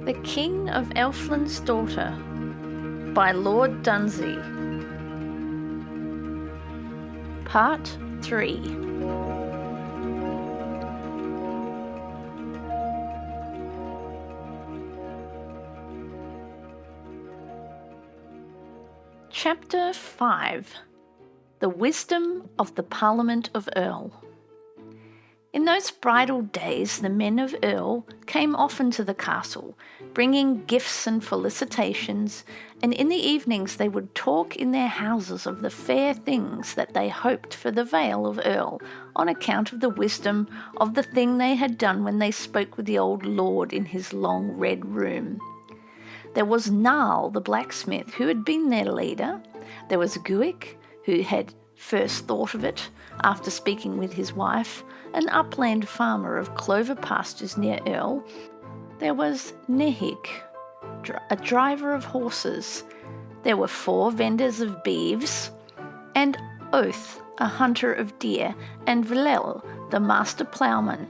The King of Elflands Daughter by Lord Dunsay. Part 3. Chapter 5. The Wisdom of the Parliament of Earl. In those bridal days the men of Earl came often to the castle, bringing gifts and felicitations, and in the evenings they would talk in their houses of the fair things that they hoped for the Vale of Earl, on account of the wisdom of the thing they had done when they spoke with the old lord in his long red room. There was Niall the blacksmith, who had been their leader. There was Guick, who had first thought of it after speaking with his wife, an upland farmer of clover pastures near Earl. There was Nehig, a driver of horses. There were 4 vendors of beeves, and Oath, a hunter of deer, and Villel, the master ploughman.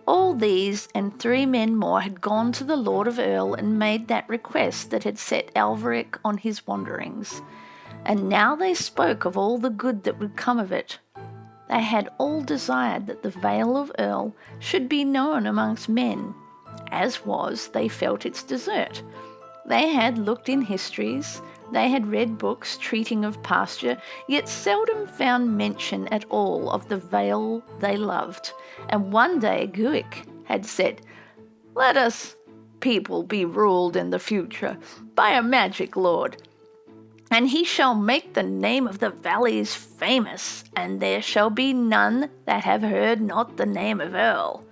All these and 3 men more had gone to the Lord of Earl and made that request that had set Alveric on his wanderings. And now they spoke of all the good that would come of it. They had all desired that the Vale of Earl should be known amongst men, as was, they felt, its desert. They had looked in histories, they had read books treating of pasture, yet seldom found mention at all of the vale they loved. And one day Guick had said, "Let us people be ruled in the future by a magic lord, and he shall make the name of the valleys famous, and there shall be none that have heard not the name of Earl."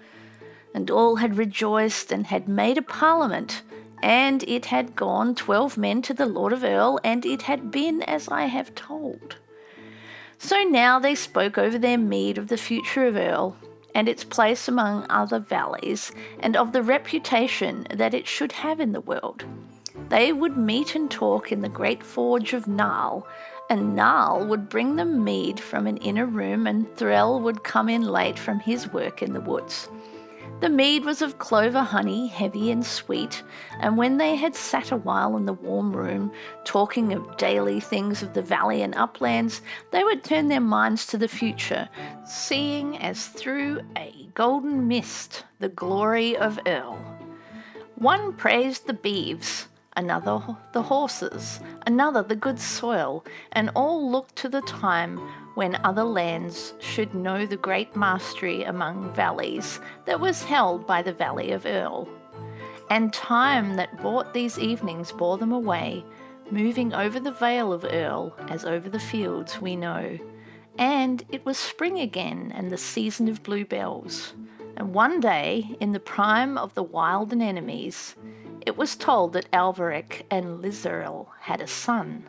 And all had rejoiced and had made a parliament, and it had gone 12 men to the Lord of Earl, and it had been as I have told. So now they spoke over their mead of the future of Earl, and its place among other valleys, and of the reputation that it should have in the world. They would meet and talk in the great forge of Niall, and Niall would bring them mead from an inner room, and Threll would come in late from his work in the woods. The mead was of clover honey, heavy and sweet, and when they had sat a while in the warm room, talking of daily things of the valley and uplands, they would turn their minds to the future, seeing as through a golden mist the glory of Earl. One praised the beeves, another the horses, another the good soil, and all looked to the time when other lands should know the great mastery among valleys that was held by the Valley of Earl. And time that brought these evenings bore them away, moving over the Vale of Earl as over the fields we know. And it was spring again and the season of bluebells. And one day, in the prime of the wild anemones, it was told that Alveric and Lizerl had a son.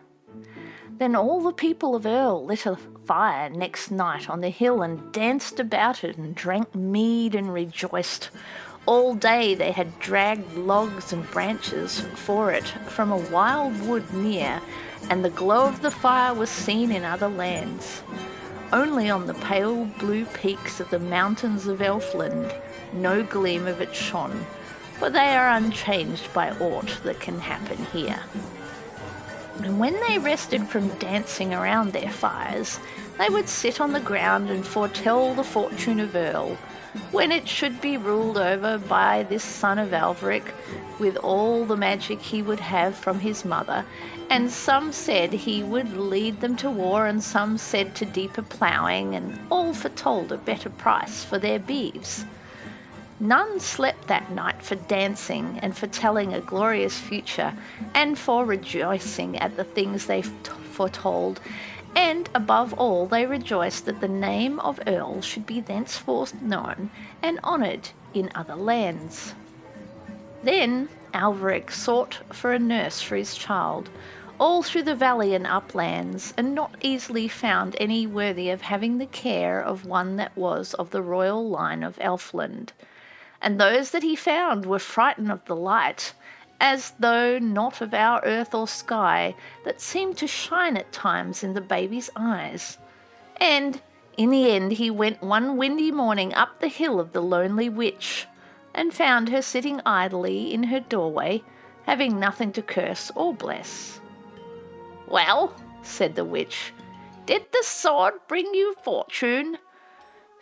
Then all the people of Earl lit a fire next night on the hill and danced about it and drank mead and rejoiced. All day they had dragged logs and branches for it from a wild wood near, and the glow of the fire was seen in other lands. Only on the pale blue peaks of the mountains of Elfland no gleam of it shone, for they are unchanged by aught that can happen here. And when they rested from dancing around their fires, they would sit on the ground and foretell the fortune of Earl, when it should be ruled over by this son of Alveric, with all the magic he would have from his mother. And some said he would lead them to war, and some said to deeper ploughing, and all foretold a better price for their beeves. None slept that night for dancing and for telling a glorious future, and for rejoicing at the things they foretold. And above all they rejoiced that the name of Earl should be thenceforth known and honoured in other lands. Then Alveric sought for a nurse for his child, all through the valley and uplands, and not easily found any worthy of having the care of one that was of the royal line of Elfland. And those that he found were frightened of the light, as though not of our earth or sky, that seemed to shine at times in the baby's eyes. And in the end he went one windy morning up the hill of the lonely witch, and found her sitting idly in her doorway, having nothing to curse or bless. "Well," said the witch, "did the sword bring you fortune?"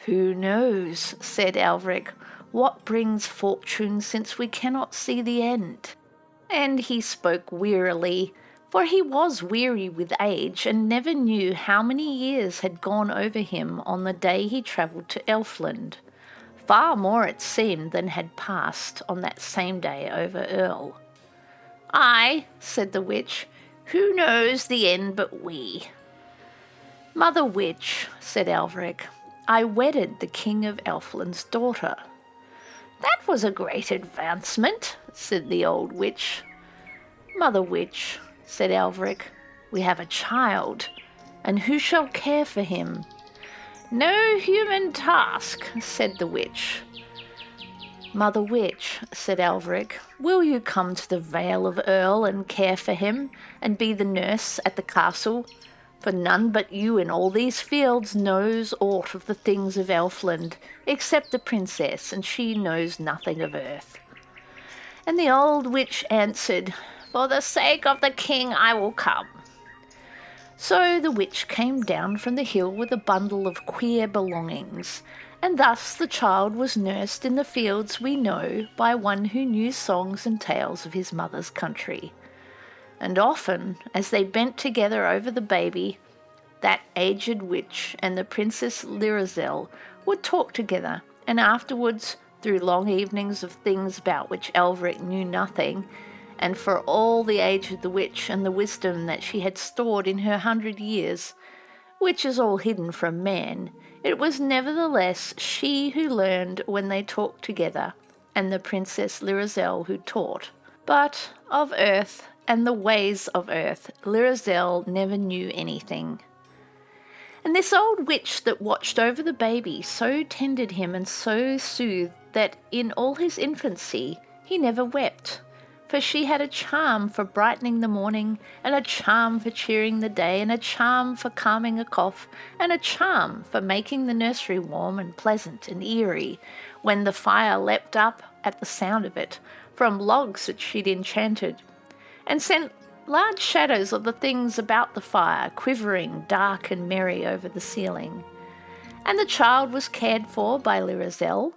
"Who knows," said Alveric, "what brings fortune since we cannot see the end?" And he spoke wearily, for he was weary with age and never knew how many years had gone over him on the day he travelled to Elfland. Far more it seemed than had passed on that same day over Earl. "Aye," said the witch, "who knows the end but we?" "Mother Witch," said Alveric, "I wedded the King of Elflands Daughter." "That was a great advancement," said the old witch. "Mother Witch," said Alveric, "we have a child, and who shall care for him?" "No human task," said the witch. "Mother Witch," said Alveric, "will you come to the Vale of Earl and care for him, and be the nurse at the castle? For none but you in all these fields knows aught of the things of Elfland, except the princess, and she knows nothing of earth." And the old witch answered, "For the sake of the king I will come." So the witch came down from the hill with a bundle of queer belongings, and thus the child was nursed in the fields we know by one who knew songs and tales of his mother's country. And often, as they bent together over the baby, that aged witch and the Princess Lirazel would talk together, and afterwards, through long evenings of things about which Alveric knew nothing, and for all the age of the witch and the wisdom that she had stored in her 100 years, which is all hidden from man, it was nevertheless she who learned when they talked together, and the Princess Lirazel who taught. But of earth and the ways of earth Lirazel never knew anything. And this old witch that watched over the baby so tended him and so soothed that in all his infancy he never wept, for she had a charm for brightening the morning, and a charm for cheering the day, and a charm for calming a cough, and a charm for making the nursery warm and pleasant and eerie when the fire leapt up at the sound of it from logs that she'd enchanted, and sent large shadows of the things about the fire quivering dark and merry over the ceiling. And the child was cared for by Lirazel,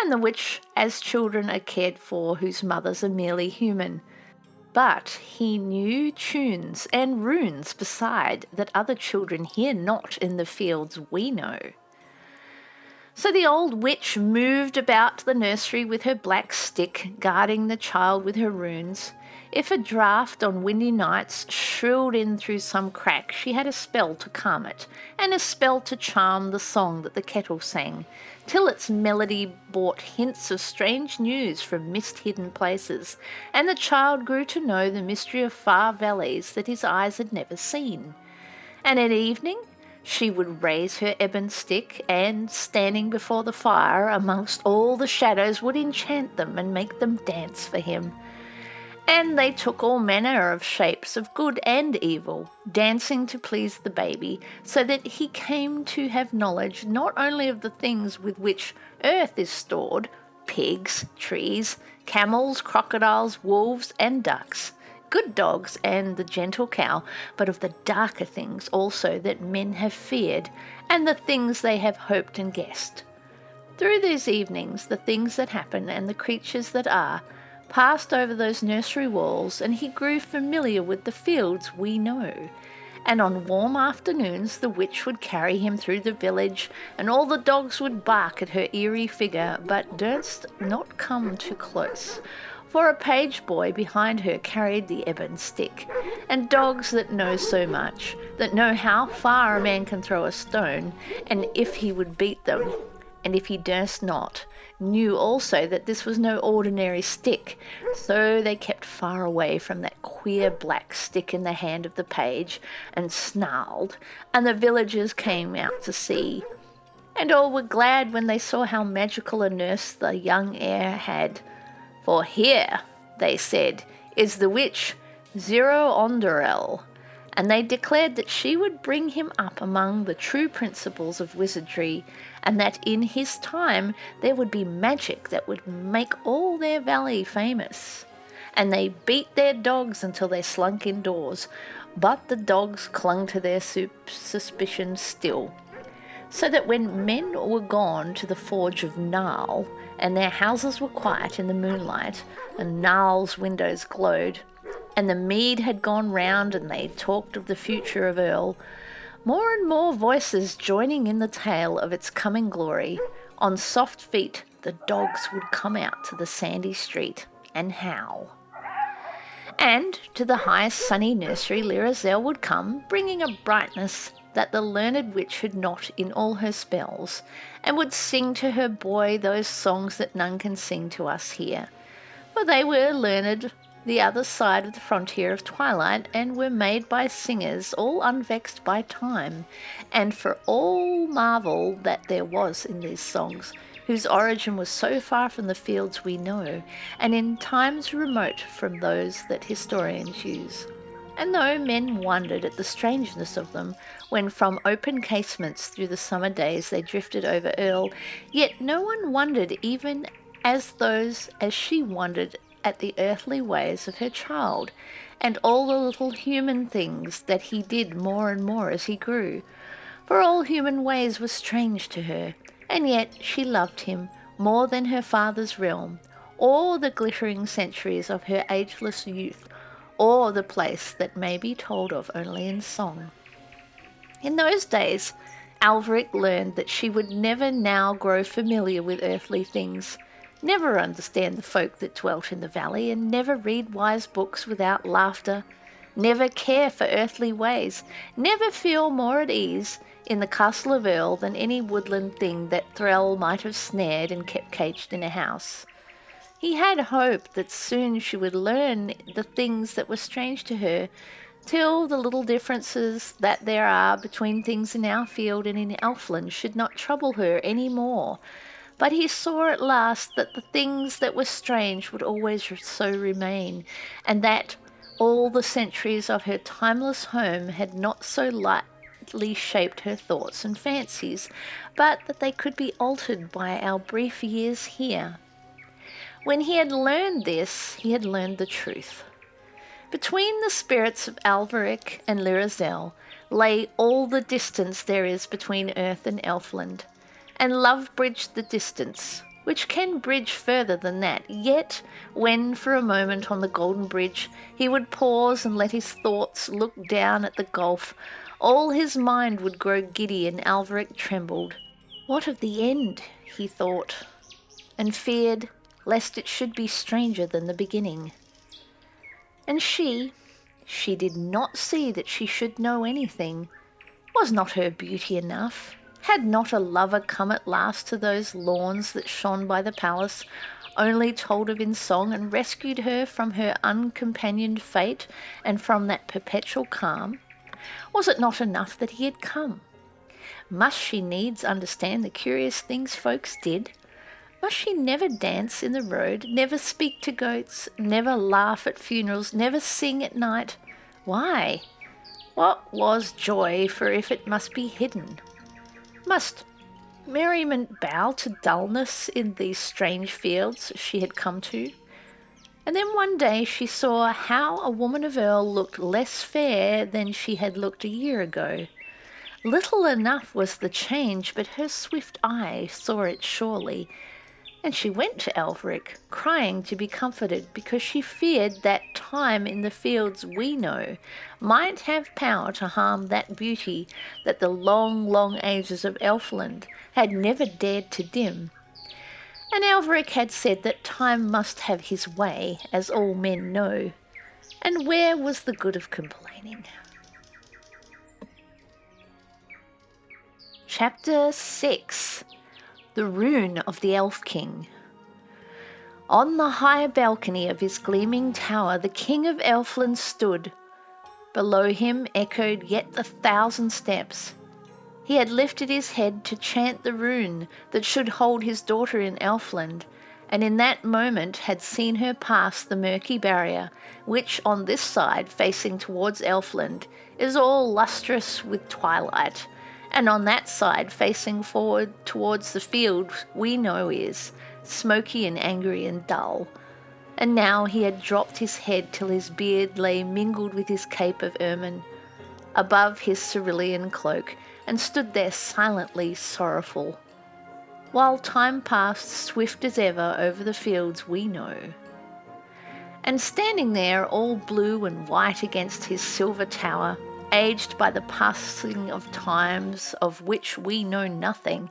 and the witch as children are cared for whose mothers are merely human. But he knew tunes and runes beside that other children hear not in the fields we know. So the old witch moved about the nursery with her black stick, guarding the child with her runes. If a draught on windy nights shrilled in through some crack, she had a spell to calm it, and a spell to charm the song that the kettle sang, till its melody brought hints of strange news from mist-hidden places, and the child grew to know the mystery of far valleys that his eyes had never seen. And at evening she would raise her ebon stick, and, standing before the fire amongst all the shadows, would enchant them and make them dance for him. And they took all manner of shapes of good and evil, dancing to please the baby, so that he came to have knowledge not only of the things with which earth is stored, pigs, trees, camels, crocodiles, wolves, and ducks, good dogs and the gentle cow, but of the darker things also that men have feared, and the things they have hoped and guessed. Through these evenings, the things that happen and the creatures that are passed over those nursery walls, and he grew familiar with the fields we know. And on warm afternoons the witch would carry him through the village, and all the dogs would bark at her eerie figure, but durst not come too close, for a page boy behind her carried the ebon stick, and dogs that know so much, that know how far a man can throw a stone, and if he would beat them, and if he durst not, knew also that this was no ordinary stick, so they kept far away from that queer black stick in the hand of the page, and snarled, and the villagers came out to see. And all were glad when they saw how magical a nurse the young heir had. For here, they said, is the witch Zero-Onderel, and they declared that she would bring him up among the true principles of wizardry, and that in his time there would be magic that would make all their valley famous. And they beat their dogs until they slunk indoors, but the dogs clung to their suspicions still, so that when men were gone to the forge of Narl, and their houses were quiet in the moonlight, and Narl's windows glowed, and the mead had gone round and they talked of the future of Earl, more and more voices joining in the tale of its coming glory, on soft feet the dogs would come out to the sandy street and howl. And to the high sunny nursery Lirazel would come, bringing a brightness that the learned witch had not in all her spells, and would sing to her boy those songs that none can sing to us here, for they were learned the other side of the frontier of twilight, and were made by singers all unvexed by time, and for all marvel that there was in these songs, whose origin was so far from the fields we know, and in times remote from those that historians use. And though men wondered at the strangeness of them, when from open casements through the summer days they drifted over Earl, yet no one wondered even as she wondered at the earthly ways of her child, and all the little human things that he did more and more as he grew. For all human ways were strange to her, and yet she loved him more than her father's realm, or the glittering centuries of her ageless youth, or the place that may be told of only in song. In those days, Alveric learned that she would never now grow familiar with earthly things, never understand the folk that dwelt in the valley, and never read wise books without laughter, never care for earthly ways, never feel more at ease in the castle of Earl than any woodland thing that Thrall might have snared and kept caged in a house. He had hoped that soon she would learn the things that were strange to her, till the little differences that there are between things in our field and in Elfland should not trouble her any more. But he saw at last that the things that were strange would always so remain, and that all the centuries of her timeless home had not so lightly shaped her thoughts and fancies, but that they could be altered by our brief years here. When he had learned this, he had learned the truth. Between the spirits of Alveric and Lirazel lay all the distance there is between earth and Elfland, and love bridged the distance, which can bridge further than that. Yet, when for a moment on the golden bridge he would pause and let his thoughts look down at the gulf, all his mind would grow giddy, and Alveric trembled. What of the end, he thought, and feared lest it should be stranger than the beginning. And she did not see that she should know anything. Was not her beauty enough? Had not a lover come at last to those lawns that shone by the palace, only told of in song, and rescued her from her uncompanioned fate and from that perpetual calm? Was it not enough that he had come? Must she needs understand the curious things folks did? Must she never dance in the road, never speak to goats, never laugh at funerals, never sing at night? Why? What was joy, for if it must be hidden? Must merriment bow to dullness in these strange fields she had come to? And then one day she saw how a woman of Earl looked less fair than she had looked a year ago. Little enough was the change, but her swift eye saw it surely, and she went to Alveric, crying to be comforted, because she feared that time in the fields we know might have power to harm that beauty that the long, long ages of Elfland had never dared to dim. And Alveric had said that time must have his way, as all men know, and where was the good of complaining? Chapter 6. The Rune of the Elf King. On the high balcony of his gleaming tower the King of Elflands stood. Below him echoed yet 1,000 steps. He had lifted his head to chant the rune that should hold his daughter in Elfland, and in that moment had seen her pass the murky barrier, which on this side, facing towards Elfland, is all lustrous with twilight, and on that side, facing forward towards the field we know is smoky and angry and dull. And now he had dropped his head till his beard lay mingled with his cape of ermine above his cerulean cloak, and stood there silently sorrowful, while time passed swift as ever over the fields we know. And standing there all blue and white against his silver tower, aged by the passing of times of which we know nothing,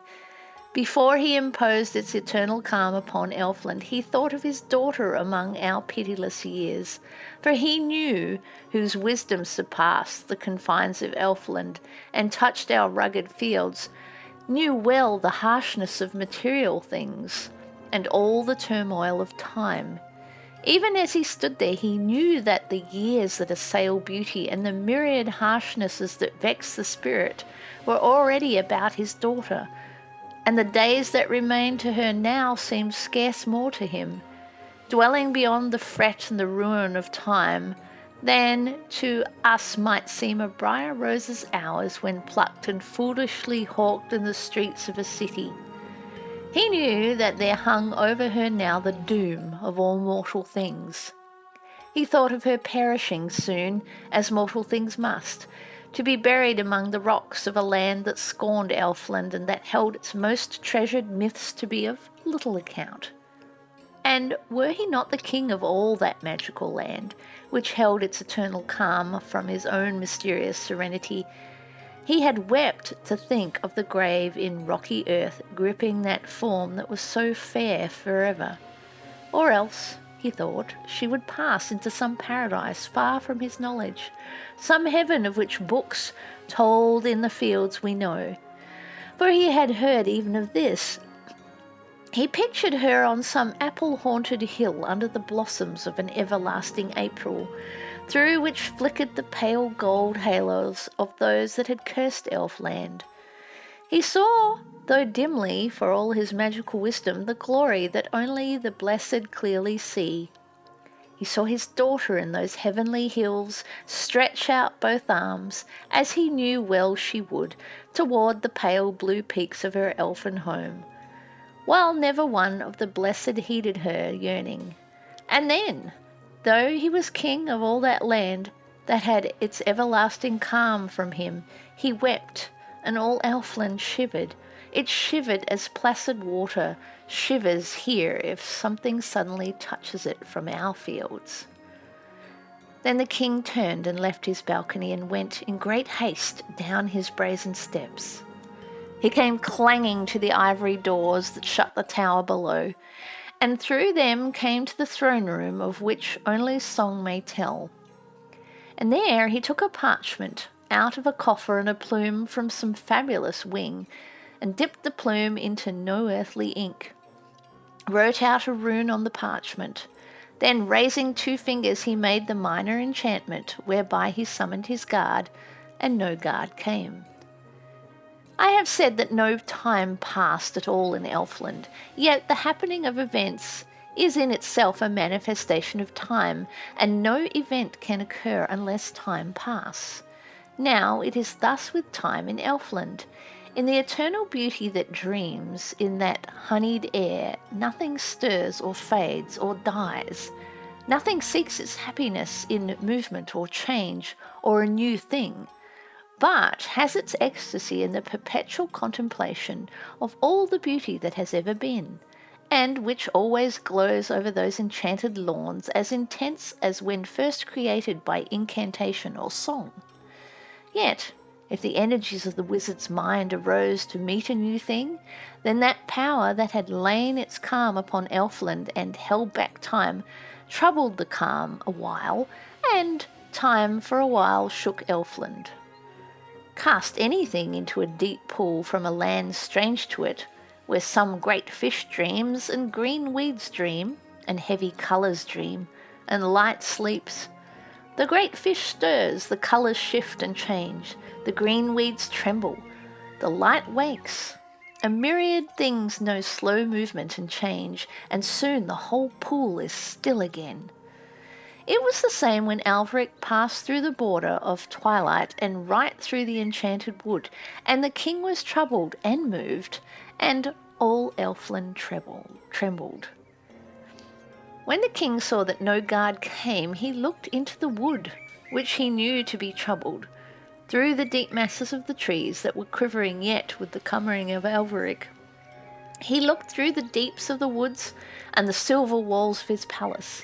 before he imposed its eternal calm upon Elfland, he thought of his daughter among our pitiless years, for he knew, whose wisdom surpassed the confines of Elfland and touched our rugged fields, knew well the harshness of material things and all the turmoil of time. Even as he stood there, he knew that the years that assail beauty and the myriad harshnesses that vex the spirit were already about his daughter, and the days that remained to her now seemed scarce more to him, dwelling beyond the fret and the ruin of time, than to us might seem a briar rose's hours when plucked and foolishly hawked in the streets of a city. He knew that there hung over her now the doom of all mortal things. He thought of her perishing soon, as mortal things must, to be buried among the rocks of a land that scorned Elfland and that held its most treasured myths to be of little account. And were he not the king of all that magical land, which held its eternal calm from his own mysterious serenity, he had wept to think of the grave in rocky earth gripping that form that was so fair forever. Or else, he thought, she would pass into some paradise far from his knowledge, some heaven of which books told in the fields we know. For he had heard even of this. He pictured her on some apple-haunted hill under the blossoms of an everlasting April, through which flickered the pale gold halos of those that had cursed Elfland. He saw, though dimly, for all his magical wisdom, the glory that only the blessed clearly see. He saw his daughter in those heavenly hills stretch out both arms, as he knew well she would, toward the pale blue peaks of her elfin home, while never one of the blessed heeded her yearning. And then, though he was king of all that land that had its everlasting calm from him, he wept, and all Elfland shivered. It shivered as placid water shivers here if something suddenly touches it from our fields. Then the king turned and left his balcony and went in great haste down his brazen steps. He came clanging to the ivory doors that shut the tower below, and through them came to the throne room of which only song may tell. And there he took a parchment out of a coffer and a plume from some fabulous wing, and dipped the plume into no earthly ink, wrote out a rune on the parchment. Then, raising 2 fingers, he made the minor enchantment, whereby he summoned his guard, and no guard came. I have said that no time passed at all in Elfland, yet the happening of events is in itself a manifestation of time, and no event can occur unless time pass. Now it is thus with time in Elfland. In the eternal beauty that dreams, in that honeyed air, nothing stirs or fades or dies. Nothing seeks its happiness in movement or change or a new thing, but has its ecstasy in the perpetual contemplation of all the beauty that has ever been, and which always glows over those enchanted lawns as intense as when first created by incantation or song. Yet, if the energies of the wizard's mind arose to meet a new thing, then that power that had lain its calm upon Elfland and held back time troubled the calm a while, and time for a while shook Elfland. Cast anything into a deep pool from a land strange to it, where some great fish dreams, and green weeds dream, and heavy colours dream, and light sleeps. The great fish stirs, the colours shift and change, the green weeds tremble, the light wakes, A myriad things know slow movement and change, and soon the whole pool is still again. It was the same when Alveric passed through the border of twilight and right through the enchanted wood, and the king was troubled and moved, and all Elfland trembled. When the king saw that no guard came, he looked into the wood, which he knew to be troubled, through the deep masses of the trees that were quivering yet with the coming of Alveric. He looked through the deeps of the woods and the silver walls of his palace,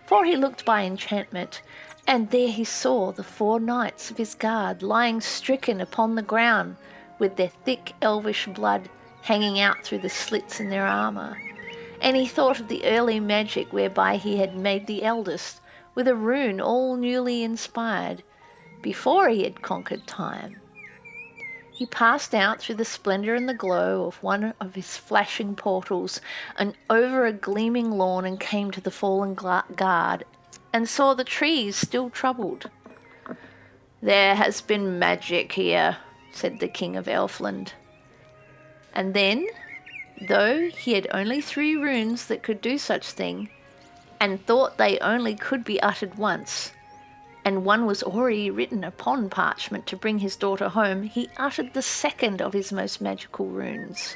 for he looked by enchantment, and there he saw the 4 knights of his guard lying stricken upon the ground, with their thick elvish blood hanging out through the slits in their armour. And he thought of the early magic whereby he had made the eldest, with a rune all newly inspired, before he had conquered time. He passed out through the splendour and the glow of one of his flashing portals and over a gleaming lawn, and came to the fallen guard and saw the trees still troubled. "There has been magic here," said the King of Elfland. And then, though he had only 3 runes that could do such thing, and thought they only could be uttered once, and one was already written upon parchment to bring his daughter home, he uttered the 2nd of his most magical runes,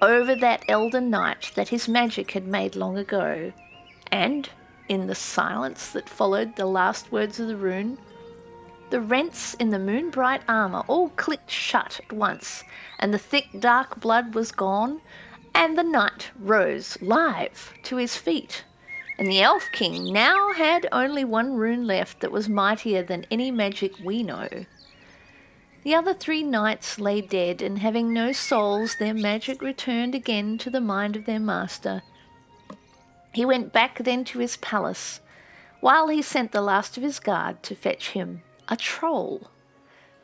over that elder knight that his magic had made long ago. And, in the silence that followed the last words of the rune, the rents in the moon-bright armour all clicked shut at once, and the thick dark blood was gone, and the knight rose live to his feet. And the Elf King now had only 1 rune left that was mightier than any magic we know. The other 3 knights lay dead, and having no souls, their magic returned again to the mind of their master. He went back then to his palace, while he sent the last of his guard to fetch him a troll.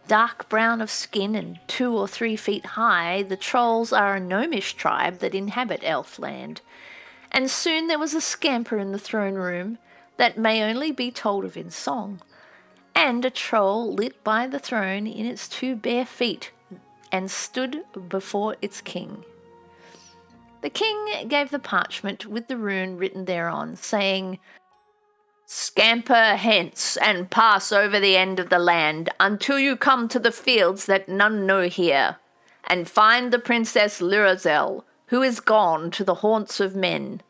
Dark brown of skin and 2 or 3 feet high, the trolls are a gnomish tribe that inhabit Elfland. And soon there was a scamper in the throne room that may only be told of in song, and a troll lit by the throne in its 2 bare feet, and stood before its king. The king gave the parchment with the rune written thereon, saying, "Scamper hence, and pass over the end of the land, until you come to the fields that none know here, and find the Princess Lyrazel, who is gone to the haunts of men,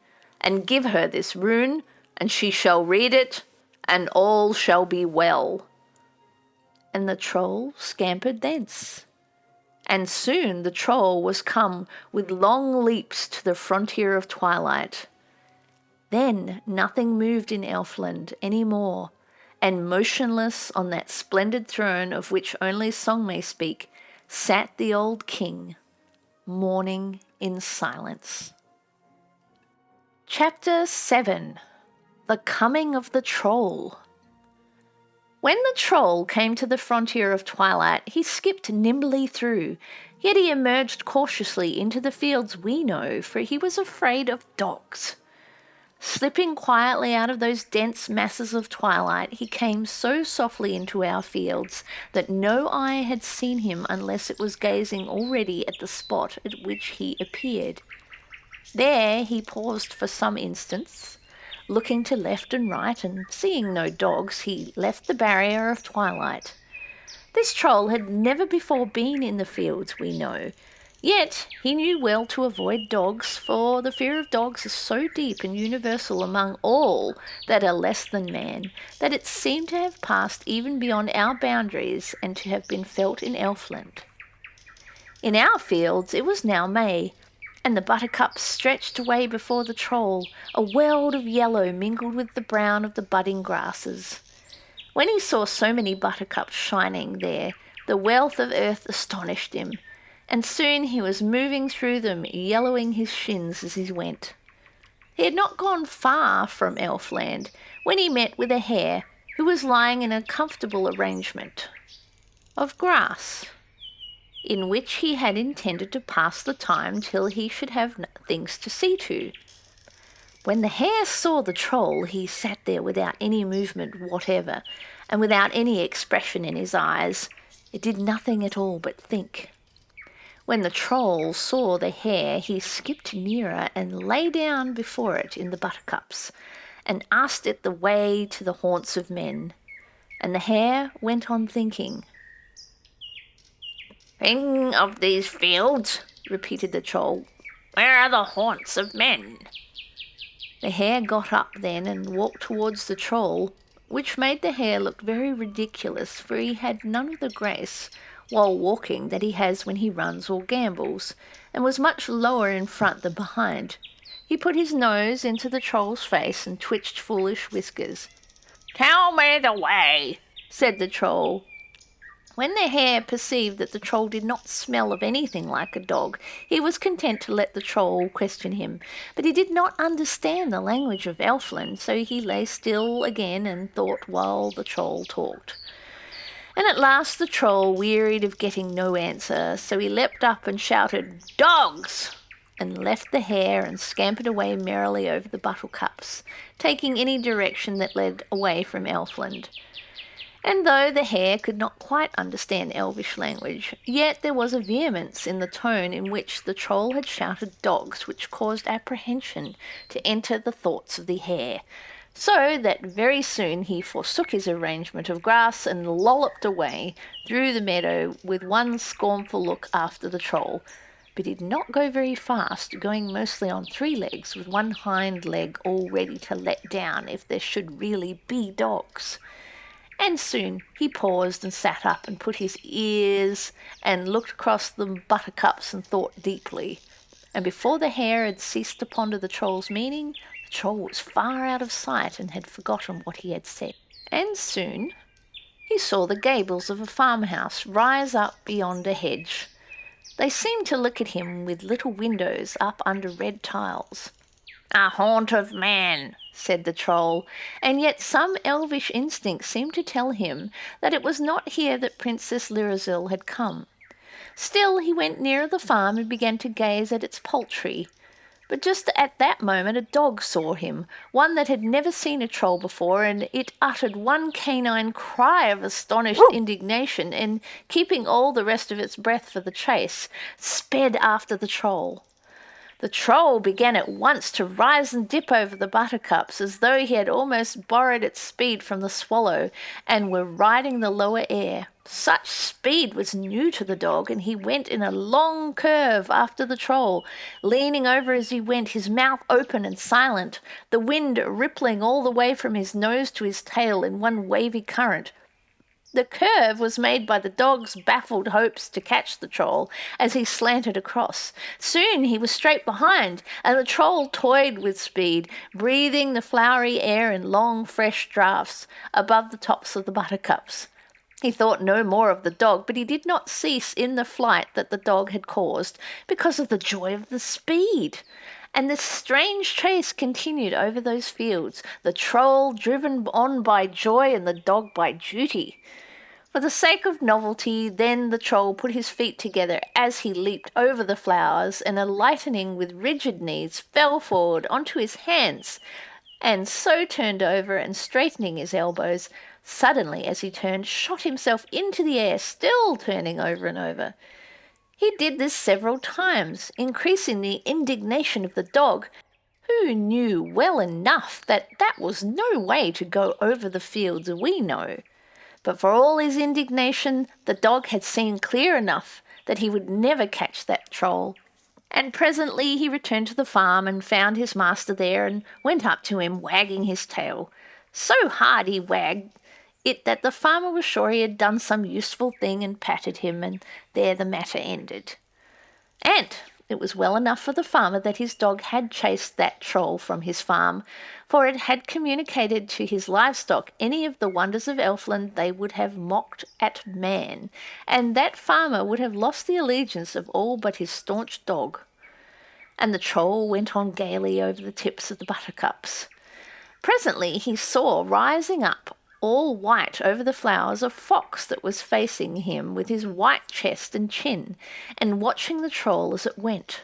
and give her this rune, and she shall read it, and all shall be well." And the troll scampered thence. And soon the troll was come with long leaps to the frontier of twilight. Then nothing moved in Elfland any more, and motionless on that splendid throne of which only song may speak, sat the old king, mourning in silence. Chapter 7. The Coming of the Troll. When the troll came to the frontier of twilight, he skipped nimbly through, yet he emerged cautiously into the fields we know, for he was afraid of dogs. Slipping quietly out of those dense masses of twilight, he came so softly into our fields that no eye had seen him unless it was gazing already at the spot at which he appeared. There he paused for some instants, looking to left and right, and seeing no dogs, he left the barrier of twilight. This troll had never before been in the fields, we know, yet he knew well to avoid dogs, for the fear of dogs is so deep and universal among all that are less than man, that it seemed to have passed even beyond our boundaries and to have been felt in Elfland. In our fields it was now May, and the buttercups stretched away before the troll, a world of yellow mingled with the brown of the budding grasses. When he saw so many buttercups shining there, the wealth of earth astonished him, and soon he was moving through them, yellowing his shins as he went. He had not gone far from Elfland when he met with a hare who was lying in a comfortable arrangement of grass, in which he had intended to pass the time till he should have things to see to. When the hare saw the troll, he sat there without any movement whatever, and without any expression in his eyes. It did nothing at all but think. When the troll saw the hare, he skipped nearer and lay down before it in the buttercups, and asked it the way to the haunts of men. And the hare went on thinking. "King of these fields," repeated the troll, "where are the haunts of men?" The hare got up then and walked towards the troll, which made the hare look very ridiculous, for he had none of the grace while walking that he has when he runs or gambols, and was much lower in front than behind. He put his nose into the troll's face and twitched foolish whiskers. "Tell me the way," said the troll. When the hare perceived that the troll did not smell of anything like a dog, he was content to let the troll question him, but he did not understand the language of Elfland, so he lay still again and thought while the troll talked. And at last the troll wearied of getting no answer, so he leapt up and shouted, "Dogs!" and left the hare and scampered away merrily over the buttercups, taking any direction that led away from Elfland. And though the hare could not quite understand Elvish language, yet there was a vehemence in the tone in which the troll had shouted "dogs" which caused apprehension to enter the thoughts of the hare, so that very soon he forsook his arrangement of grass and lolloped away through the meadow with one scornful look after the troll, but he did not go very fast, going mostly on 3 legs, with one hind leg all ready to let down if there should really be dogs. And soon he paused and sat up and put his ears and looked across the buttercups and thought deeply. And before the hare had ceased to ponder the troll's meaning, the troll was far out of sight and had forgotten what he had said. And soon he saw the gables of a farmhouse rise up beyond a hedge. They seemed to look at him with little windows up under red tiles. "A haunt of man," said the troll, and yet some elvish instinct seemed to tell him that it was not here that Princess Lyrazil had come. Still he went nearer the farm and began to gaze at its poultry. But just at that moment a dog saw him, one that had never seen a troll before, and it uttered one canine cry of astonished indignation, and, keeping all the rest of its breath for the chase, sped after the troll. The troll began at once to rise and dip over the buttercups, as though he had almost borrowed its speed from the swallow, and were riding the lower air. Such speed was new to the dog, and he went in a long curve after the troll, leaning over as he went, his mouth open and silent, the wind rippling all the way from his nose to his tail in one wavy current. The curve was made by the dog's baffled hopes to catch the troll as he slanted across. Soon he was straight behind, and the troll toyed with speed, breathing the flowery air in long, fresh draughts above the tops of the buttercups. He thought no more of the dog, but he did not cease in the flight that the dog had caused, because of the joy of the speed. And this strange chase continued over those fields, the troll driven on by joy and the dog by duty. For the sake of novelty, then the troll put his feet together as he leaped over the flowers, and alighting with rigid knees, fell forward onto his hands, and so turned over, and straightening his elbows, suddenly as he turned, shot himself into the air, still turning over and over. He did this several times, increasing the indignation of the dog, who knew well enough that that was no way to go over the fields we know. But for all his indignation, the dog had seen clear enough that he would never catch that troll. And presently he returned to the farm and found his master there, and went up to him, wagging his tail. So hard he wagged it that the farmer was sure he had done some useful thing, and patted him, and there the matter ended. And it was well enough for the farmer that his dog had chased that troll from his farm, for it had communicated to his livestock any of the wonders of Elfland they would have mocked at man, and that farmer would have lost the allegiance of all but his staunch dog. And the troll went on gaily over the tips of the buttercups. Presently he saw rising up, all white over the flowers, a fox that was facing him with his white chest and chin, and watching the troll as it went.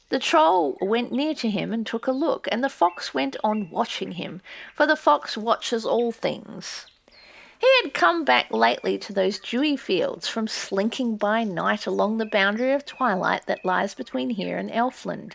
The troll went near to him and took a look, and the fox went on watching him, for the fox watches all things. He had come back lately to those dewy fields from slinking by night along the boundary of twilight that lies between here and Elfland.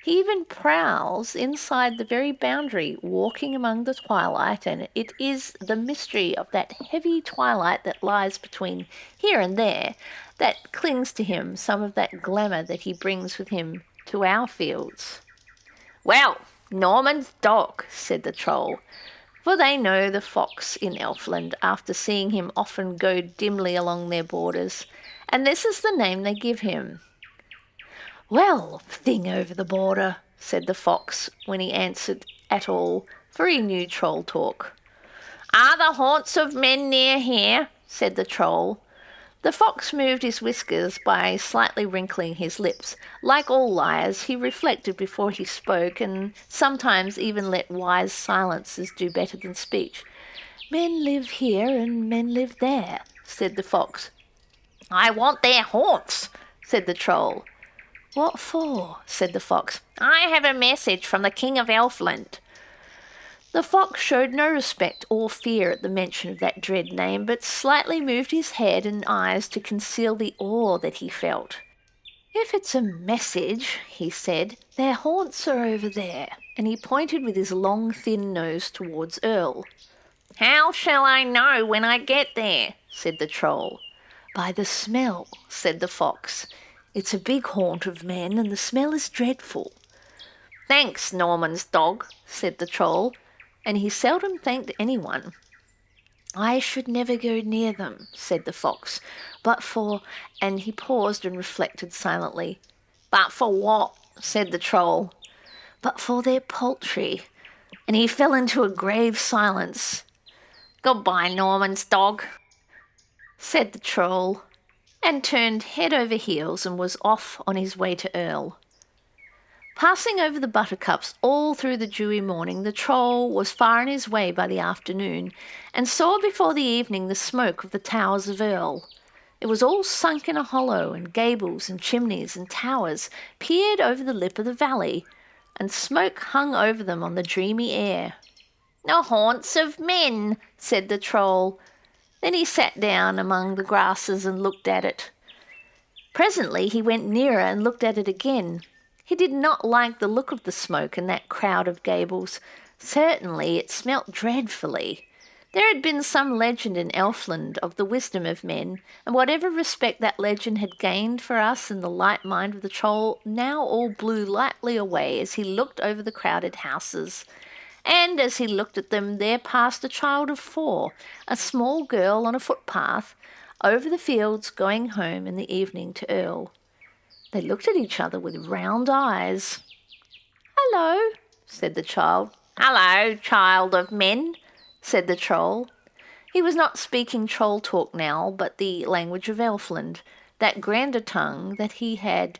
He even prowls inside the very boundary, walking among the twilight, and it is the mystery of that heavy twilight that lies between here and there that clings to him some of that glamour that he brings with him to our fields. "Well, Norman's dog," said the troll, for they know the fox in Elfland after seeing him often go dimly along their borders, and this is the name they give him. "Well, thing over the border," said the fox when he answered at all, for he knew troll talk. "Are the haunts of men near here?" said the troll. The fox moved his whiskers by slightly wrinkling his lips. Like all liars, he reflected before he spoke, and sometimes even let wise silences do better than speech. "Men live here and men live there," said the fox. "I want their haunts," said the troll. "What for?" said the fox. "I have a message from the King of Elfland." The fox showed no respect or fear at the mention of that dread name, but slightly moved his head and eyes to conceal the awe that he felt. "If it's a message," he said, "their haunts are over there," and he pointed with his long thin nose towards Earl. "How shall I know when I get there?" said the troll. "By the smell," said the fox. "It's a big haunt of men, and the smell is dreadful." "Thanks, Norman's dog," said the troll, and he seldom thanked anyone. "I should never go near them," said the fox, "but for—" and he paused and reflected silently. "But for what?" said the troll. "But for their poultry," and he fell into a grave silence. "Goodbye, Norman's dog," said the troll, and turned head over heels and was off on his way to Earl. Passing over the buttercups all through the dewy morning, the troll was far on his way by the afternoon, and saw before the evening the smoke of the towers of Earl. It was all sunk in a hollow, and gables and chimneys and towers peered over the lip of the valley, and smoke hung over them on the dreamy air. "The haunts of men," said the troll. Then he sat down among the grasses and looked at it. Presently he went nearer and looked at it again. He did not like the look of the smoke in that crowd of gables. Certainly it smelt dreadfully. There had been some legend in Elfland of the wisdom of men, and whatever respect that legend had gained for us in the light mind of the troll now all blew lightly away as he looked over the crowded houses. And as he looked at them, there passed a child of 4, a small girl on a footpath, over the fields going home in the evening to Earl. They looked at each other with round eyes. "Hello," said the child. "Hello, child of men," said the troll. He was not speaking troll talk now, but the language of Elfland, that grander tongue that he had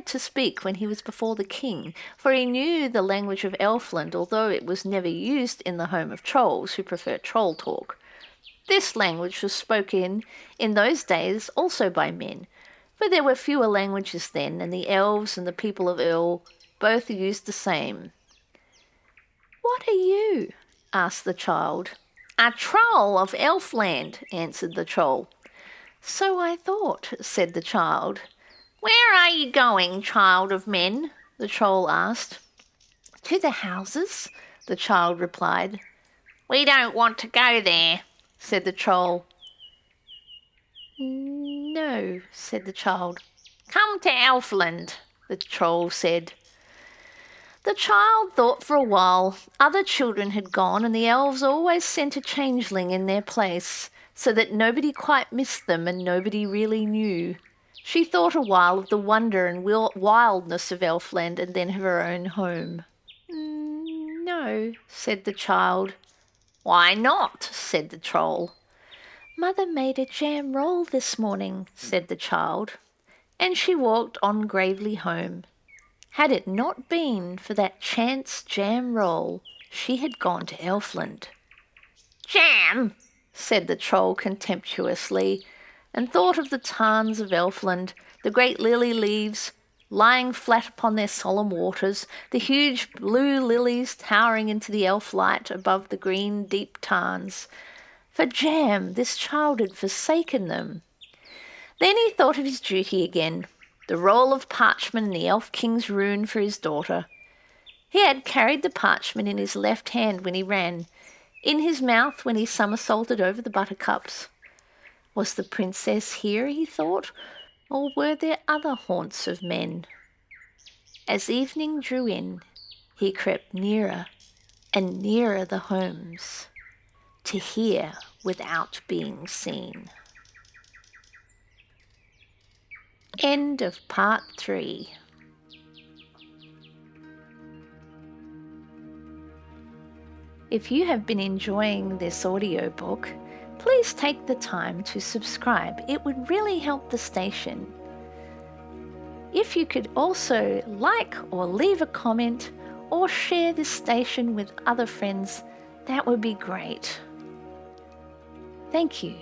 to speak when he was before the king, for he knew the language of Elfland, although it was never used in the home of trolls who prefer troll talk. This language was spoken in those days also by men, for there were fewer languages then, and the elves and the people of Earl both used the same. "What are you?" asked the child. "A troll of Elfland," answered the troll. "So I thought," said the child. "Where are you going, child of men?" the troll asked. "To the houses," the child replied. "We don't want to go there," said the troll. "No," said the child. "Come to Elfland," the troll said. The child thought for a while. Other children had gone, and the elves always sent a changeling in their place, so that nobody quite missed them and nobody really knew. She thought a while of the wonder and wildness of Elfland, and then of her own home. "No," said the child. "Why not?" said the troll. "Mother made a jam roll this morning," said the child, and she walked on gravely home. Had it not been for that chance jam roll, she had gone to Elfland. "Jam!" said the troll contemptuously, and thought of the tarns of Elfland, the great lily leaves lying flat upon their solemn waters, the huge blue lilies towering into the elf light above the green deep tarns. For jam, this child had forsaken them. Then he thought of his duty again, the roll of parchment and the Elf King's rune for his daughter. He had carried the parchment in his left hand when he ran, in his mouth when he somersaulted over the buttercups. Was the princess here, he thought, or were there other haunts of men? As evening drew in, he crept nearer and nearer the homes, to hear without being seen. End of part 3. If you have been enjoying this audiobook, please take the time to subscribe. It would really help the station. If you could also like or leave a comment or share this station with other friends, that would be great. Thank you.